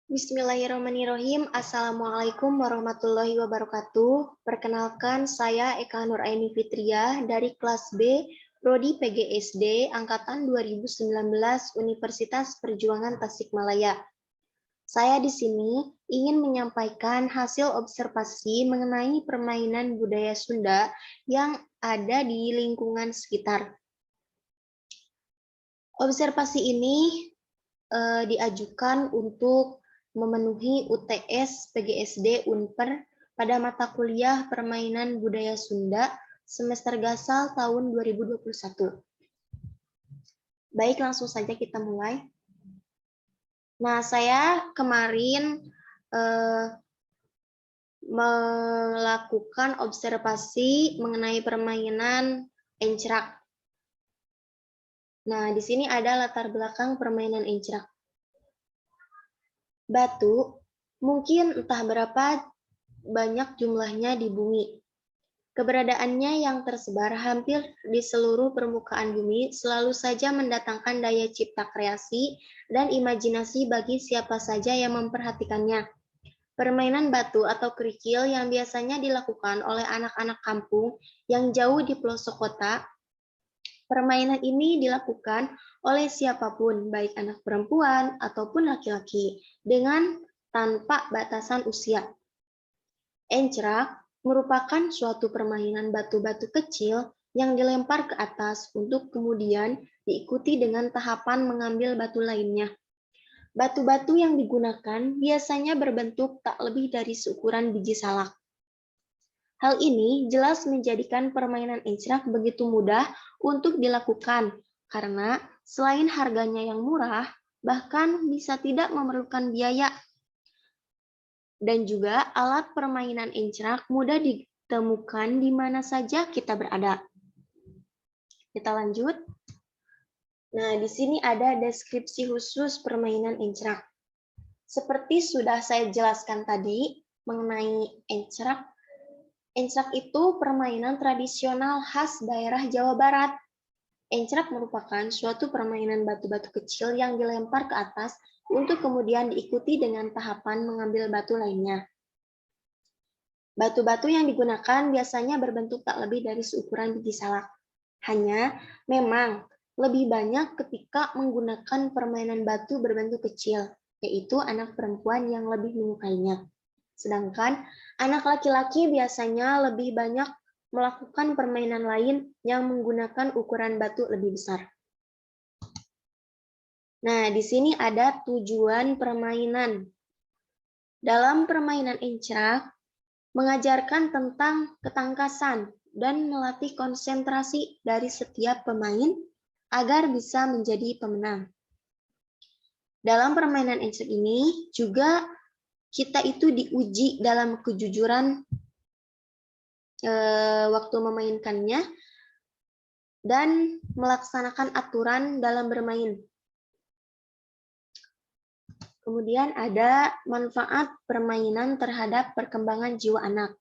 Bismillahirrahmanirrahim. Assalamualaikum warahmatullahi wabarakatuh. Perkenalkan, saya Eka Nuraini Fitriah dari kelas B, Prodi PGSD, Angkatan 2019, Universitas Perjuangan Tasikmalaya. Saya di sini ingin menyampaikan hasil observasi mengenai permainan budaya Sunda yang ada di lingkungan sekitar. Observasi ini diajukan untuk memenuhi UTS PGSD Unper pada mata kuliah Permainan Budaya Sunda semester Gasal tahun 2021. Baik, langsung saja kita mulai. Nah, saya kemarin melakukan observasi mengenai permainan encrak. Nah, di sini ada latar belakang permainan encrak. Batu, mungkin entah berapa banyak jumlahnya di bumi. Keberadaannya yang tersebar hampir di seluruh permukaan bumi selalu saja mendatangkan daya cipta kreasi dan imajinasi bagi siapa saja yang memperhatikannya. Permainan batu atau kerikil yang biasanya dilakukan oleh anak-anak kampung yang jauh di pelosok kota. Permainan ini dilakukan oleh siapapun, baik anak perempuan ataupun laki-laki, dengan tanpa batasan usia. Encrak merupakan suatu permainan batu-batu kecil yang dilempar ke atas untuk kemudian diikuti dengan tahapan mengambil batu lainnya. Batu-batu yang digunakan biasanya berbentuk tak lebih dari seukuran biji salak. Hal ini jelas menjadikan permainan encrak begitu mudah untuk dilakukan, karena selain harganya yang murah, bahkan bisa tidak memerlukan biaya. Dan juga alat permainan encrak mudah ditemukan di mana saja kita berada. Kita lanjut. Nah, di sini ada deskripsi khusus permainan encrak. Seperti sudah saya jelaskan tadi mengenai encrak, encrak itu permainan tradisional khas daerah Jawa Barat. Encrak merupakan suatu permainan batu-batu kecil yang dilempar ke atas untuk kemudian diikuti dengan tahapan mengambil batu lainnya. Batu-batu yang digunakan biasanya berbentuk tak lebih dari seukuran biji salak. Hanya memang lebih banyak ketika menggunakan permainan batu berbentuk kecil, yaitu anak perempuan yang lebih menyukainya. Sedangkan anak laki-laki biasanya lebih banyak melakukan permainan lain yang menggunakan ukuran batu lebih besar. Nah, di sini ada tujuan permainan. Dalam permainan encrak, mengajarkan tentang ketangkasan dan melatih konsentrasi dari setiap pemain agar bisa menjadi pemenang. Dalam permainan encrak ini juga kita itu diuji dalam kejujuran waktu memainkannya dan melaksanakan aturan dalam bermain. Kemudian ada manfaat permainan terhadap perkembangan jiwa anak.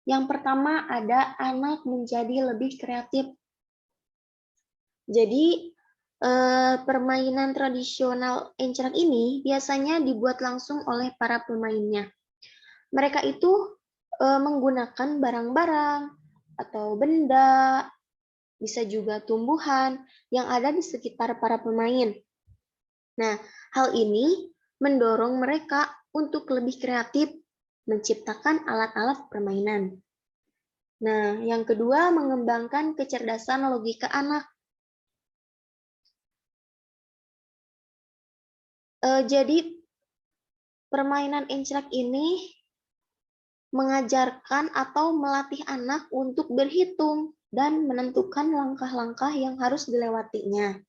Yang pertama ada anak menjadi lebih kreatif. Jadi permainan tradisional encrak ini biasanya dibuat langsung oleh para pemainnya. Mereka itu menggunakan barang-barang atau benda, bisa juga tumbuhan yang ada di sekitar para pemain. Nah, hal ini mendorong mereka untuk lebih kreatif menciptakan alat-alat permainan. Nah, yang kedua mengembangkan kecerdasan logika anak. Jadi permainan encrak ini mengajarkan atau melatih anak untuk berhitung dan menentukan langkah-langkah yang harus dilewatinya.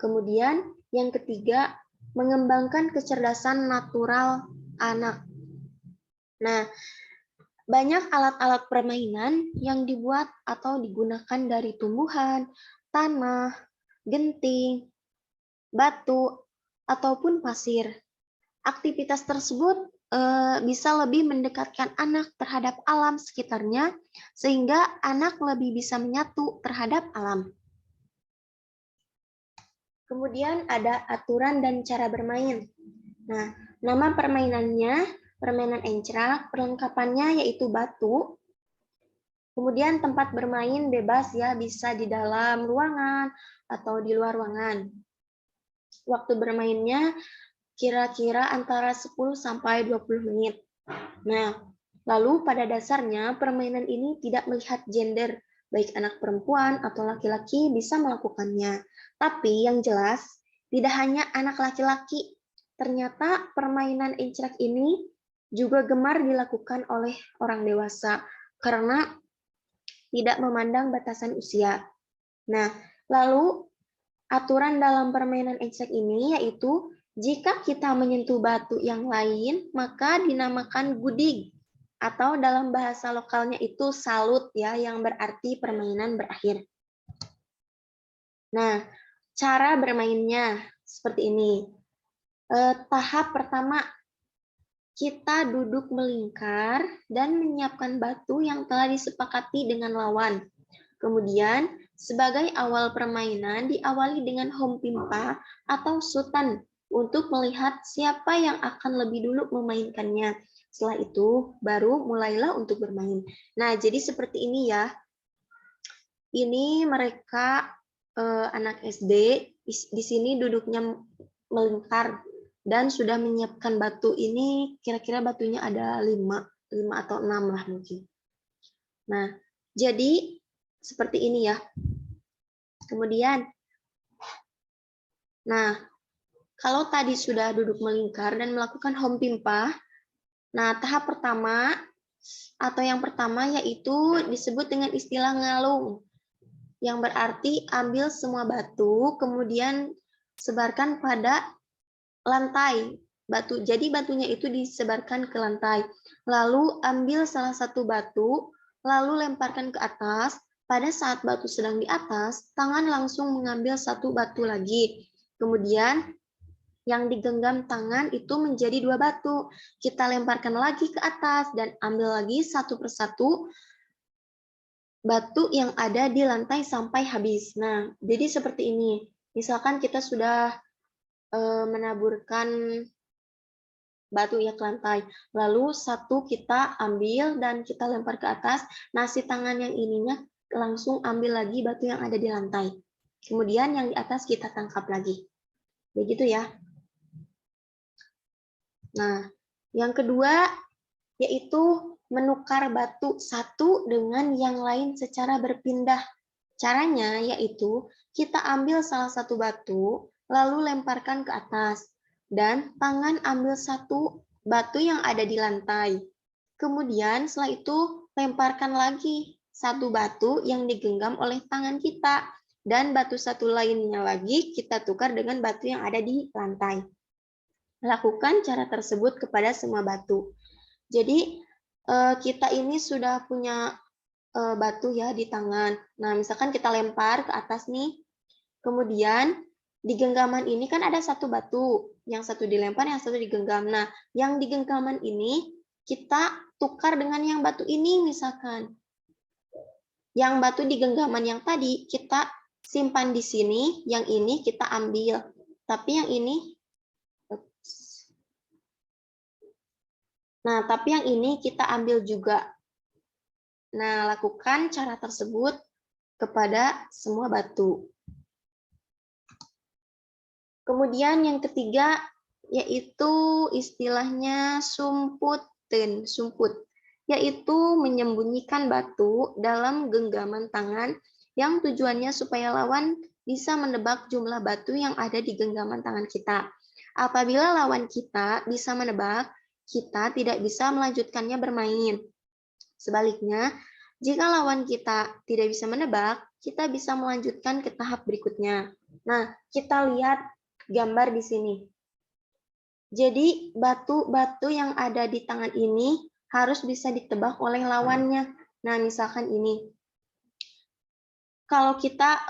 Kemudian yang ketiga, mengembangkan kecerdasan natural anak. Nah, banyak alat-alat permainan yang dibuat atau digunakan dari tumbuhan, tanah, genting, batu, ataupun pasir. Aktivitas tersebut bisa lebih mendekatkan anak terhadap alam sekitarnya, sehingga anak lebih bisa menyatu terhadap alam. Kemudian ada aturan dan cara bermain. Nah, Nama permainannya, permainan encrak, perlengkapannya yaitu batu. Kemudian tempat bermain bebas ya, bisa di dalam ruangan atau di luar ruangan. Waktu bermainnya kira-kira antara 10 sampai 20 menit. Nah, lalu pada dasarnya permainan ini tidak melihat gender, baik anak perempuan atau laki-laki bisa melakukannya. Tapi yang jelas, tidak hanya anak laki-laki. Ternyata permainan encrek ini juga gemar dilakukan oleh orang dewasa karena tidak memandang batasan usia. Nah, lalu aturan dalam permainan encrek ini yaitu jika kita menyentuh batu yang lain, maka dinamakan gudig. Atau dalam bahasa lokalnya itu salut ya, yang berarti permainan berakhir. Nah, cara bermainnya seperti ini. Tahap pertama, kita duduk melingkar dan menyiapkan batu yang telah disepakati dengan lawan. Kemudian, sebagai awal permainan diawali dengan hompimpa atau sutan untuk melihat siapa yang akan lebih dulu memainkannya. Setelah itu, baru mulailah untuk bermain. Nah, jadi seperti ini ya. Ini mereka anak SD, di sini duduknya melingkar dan sudah menyiapkan batu. Ini kira-kira batunya ada 5 atau 6 lah mungkin. Nah, jadi seperti ini ya. Kemudian, nah, kalau tadi sudah duduk melingkar dan melakukan hompimpa, nah tahap pertama atau yang pertama yaitu disebut dengan istilah ngalung, yang berarti ambil semua batu, kemudian sebarkan pada lantai batu. Jadi batunya itu disebarkan ke lantai. Lalu ambil salah satu batu, lalu lemparkan ke atas. Pada saat batu sedang di atas, tangan langsung mengambil satu batu lagi. Kemudian yang digenggam tangan itu menjadi 2 batu. Kita lemparkan lagi ke atas dan ambil lagi satu persatu batu yang ada di lantai sampai habis. Nah, jadi seperti ini. Misalkan kita sudah menaburkan batu ya ke lantai. Lalu satu kita ambil dan kita lempar ke atas. Nah, si tangan yang ininya langsung ambil lagi batu yang ada di lantai. Kemudian yang di atas kita tangkap lagi. Begitu ya. Nah, yang kedua yaitu menukar batu satu dengan yang lain secara berpindah. Caranya yaitu kita ambil salah satu batu, lalu lemparkan ke atas, dan tangan ambil satu batu yang ada di lantai. Kemudian setelah itu lemparkan lagi satu batu yang digenggam oleh tangan kita, dan batu satu lainnya lagi kita tukar dengan batu yang ada di lantai. Lakukan cara tersebut kepada semua batu. Jadi kita ini sudah punya batu ya di tangan. Nah, misalkan kita lempar ke atas nih, kemudian di genggaman ini kan ada satu batu, yang satu dilempar, yang satu digenggam. Nah, yang di genggaman ini kita tukar dengan yang batu ini misalkan. Yang batu di genggaman yang tadi kita simpan di sini, yang ini kita ambil. Tapi yang ini Nah, tapi yang ini kita ambil juga. Nah, lakukan cara tersebut kepada semua batu. Kemudian yang ketiga, yaitu istilahnya sumputen, sumput, yaitu menyembunyikan batu dalam genggaman tangan yang tujuannya supaya lawan bisa menebak jumlah batu yang ada di genggaman tangan kita. Apabila lawan kita bisa menebak, kita tidak bisa melanjutkannya bermain. Sebaliknya, jika lawan kita tidak bisa menebak, kita bisa melanjutkan ke tahap berikutnya. Nah, kita lihat gambar di sini. Jadi, batu-batu yang ada di tangan ini harus bisa ditebak oleh lawannya. Nah, misalkan ini. Kalau kita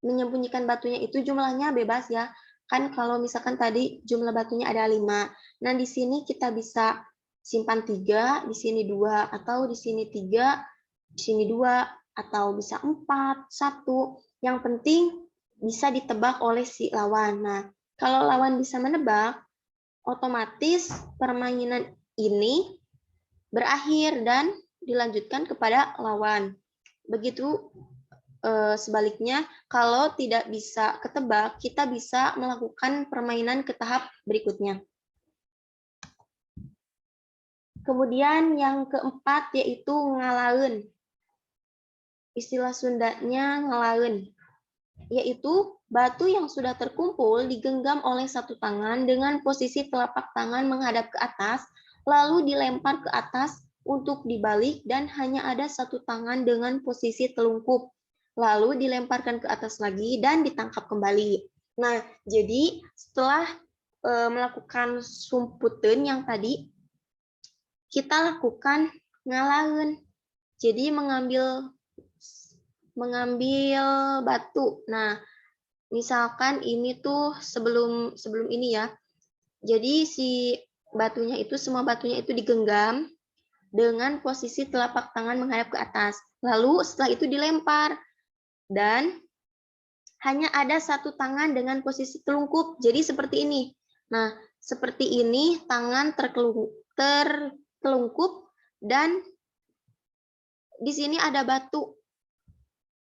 menyembunyikan batunya itu jumlahnya bebas ya. Kan kalau misalkan tadi jumlah batunya ada 5. Nah, di sini kita bisa simpan 3, di sini 2, atau di sini 3, di sini 2, atau bisa 4, 1. Yang penting bisa ditebak oleh si lawan. Nah, kalau lawan bisa menebak, otomatis permainan ini berakhir dan dilanjutkan kepada lawan. Begitu sebaliknya, kalau tidak bisa ketebak, kita bisa melakukan permainan ke tahap berikutnya. Kemudian yang keempat yaitu ngalaun. Istilah Sundanya ngalaun, yaitu batu yang sudah terkumpul digenggam oleh satu tangan dengan posisi telapak tangan menghadap ke atas, lalu dilempar ke atas untuk dibalik dan hanya ada satu tangan dengan posisi telungkup. Lalu dilemparkan ke atas lagi dan ditangkap kembali. Nah, jadi setelah melakukan sumputeun yang tadi, kita lakukan ngalaun. Jadi mengambil batu. Nah, misalkan ini tuh sebelum ini ya. Jadi si batunya itu, semua batunya itu digenggam dengan posisi telapak tangan menghadap ke atas. Lalu setelah itu dilempar. Dan hanya ada satu tangan dengan posisi telungkup. Jadi seperti ini. Nah, seperti ini tangan tertelungkup dan di sini ada batu.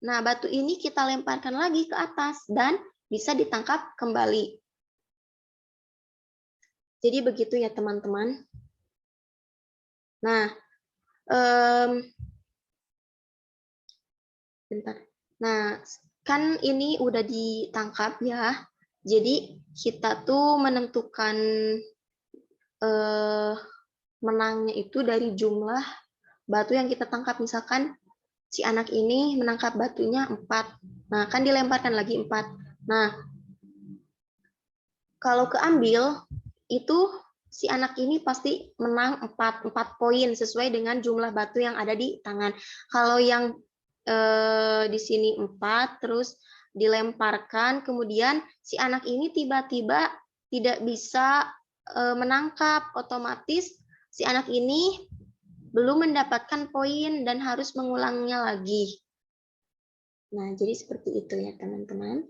Nah, batu ini kita lemparkan lagi ke atas dan bisa ditangkap kembali. Jadi begitu ya teman-teman. Nah, bentar. Nah, kan ini udah ditangkap ya. Jadi kita tuh menentukan menangnya itu dari jumlah batu yang kita tangkap. Misalkan si anak ini menangkap batunya 4. Nah, kan dilemparkan lagi 4. Nah, kalau keambil itu si anak ini pasti menang 4 poin sesuai dengan jumlah batu yang ada di tangan. Kalau yang di sini 4 terus dilemparkan, kemudian si anak ini tiba-tiba tidak bisa menangkap, otomatis si anak ini belum mendapatkan poin dan harus mengulangnya lagi. Nah, jadi seperti itu ya teman-teman.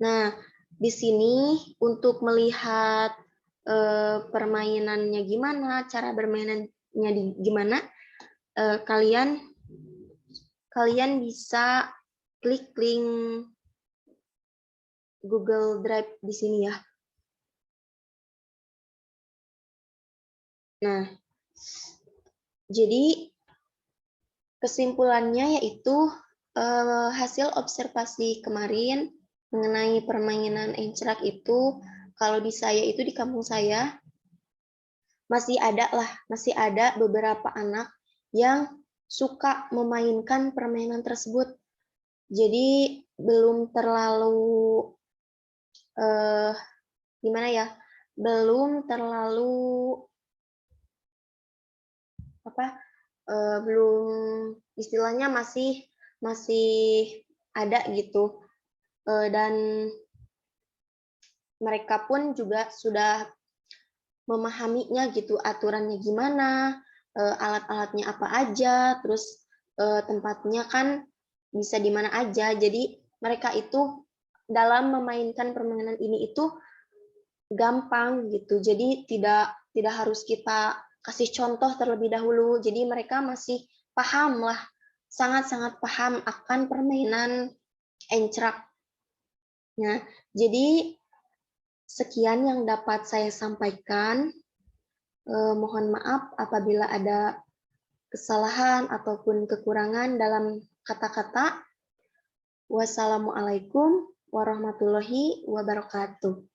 Nah, di sini untuk melihat permainannya gimana, cara bermainannya gimana, kalian bisa klik link Google Drive di sini ya. Nah, jadi kesimpulannya yaitu hasil observasi kemarin mengenai permainan encraq itu, kalau di saya itu di kampung saya masih ada beberapa anak yang suka memainkan permainan tersebut. Jadi belum terlalu gimana ya? Belum terlalu belum, istilahnya masih ada gitu, dan mereka pun juga sudah memahaminya gitu, aturannya gimana, alat-alatnya apa aja, terus tempatnya kan bisa di mana aja. Jadi mereka itu dalam memainkan permainan ini itu gampang gitu. Jadi tidak harus kita kasih contoh terlebih dahulu. Jadi mereka masih paham lah, sangat-sangat paham akan permainan encraq. Nah, jadi sekian yang dapat saya sampaikan. Mohon maaf apabila ada kesalahan ataupun kekurangan dalam kata-kata. Wassalamualaikum warahmatullahi wabarakatuh.